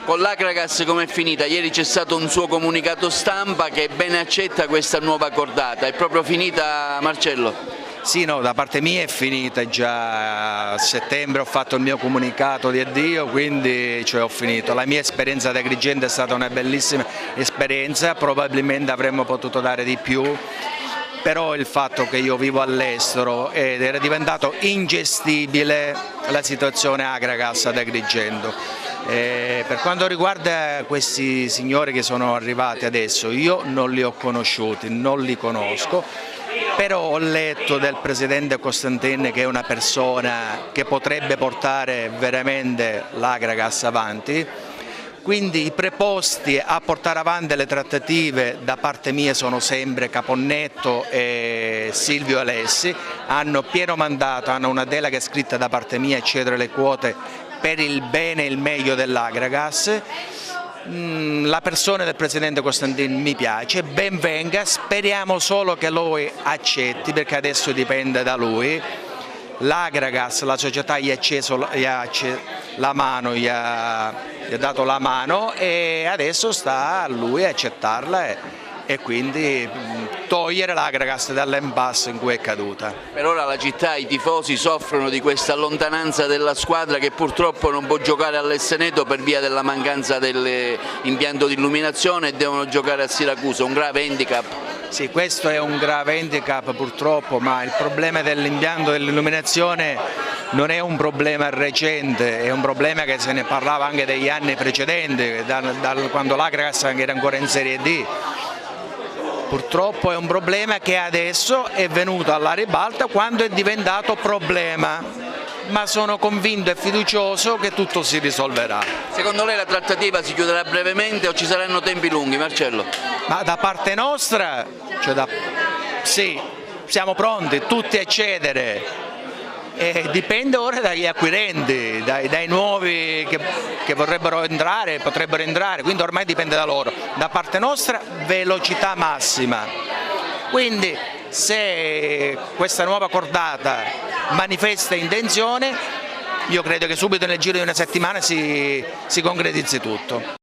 Con l'Agragas com'è finita? Ieri c'è stato un suo comunicato stampa che bene accetta questa nuova cordata. È proprio finita, Marcello? Sì, no, da parte mia è finita, già a settembre ho fatto il mio comunicato di addio, quindi ho finito. La mia esperienza da Agrigento è stata una bellissima esperienza, probabilmente avremmo potuto dare di più, però il fatto che io vivo all'estero ed era diventato ingestibile la situazione Agragas ad Agrigento. Per quanto riguarda questi signori che sono arrivati adesso, io non li ho conosciuti, non li conosco, però ho letto del presidente Costantin che è una persona che potrebbe portare veramente l'Agragas avanti, quindi i preposti a portare avanti le trattative da parte mia sono sempre Caponnetto e Silvio Alessi, hanno pieno mandato, hanno una delega scritta da parte mia a cedere le quote per il bene e il meglio dell'Agragas. La persona del presidente Costantin mi piace, ben venga, speriamo solo che lui accetti, perché adesso dipende da lui. L'Agragas, la società gli ha dato la mano e adesso sta a lui accettarla e quindi togliere l'Agragas dall'impasse in cui è caduta. Per ora la città, i tifosi soffrono di questa lontananza della squadra che purtroppo non può giocare all'Esseneto per via della mancanza dell'impianto di illuminazione e devono giocare a Siracusa, un grave handicap. Sì, questo è un grave handicap purtroppo, ma il problema dell'impianto dell'illuminazione non è un problema recente, è un problema che se ne parlava anche degli anni precedenti, quando l'Agragas era ancora in Serie D. Purtroppo è un problema che adesso è venuto alla ribalta quando è diventato problema, ma sono convinto e fiducioso che tutto si risolverà. Secondo lei la trattativa si chiuderà brevemente o ci saranno tempi lunghi, Marcello? Ma da parte nostra, sì, siamo pronti tutti a cedere. Dipende ora dagli acquirenti, dai nuovi che vorrebbero entrare, potrebbero entrare, quindi ormai dipende da loro. Da parte nostra velocità massima, quindi se questa nuova cordata manifesta intenzione, io credo che subito nel giro di una settimana si concretizzi tutto.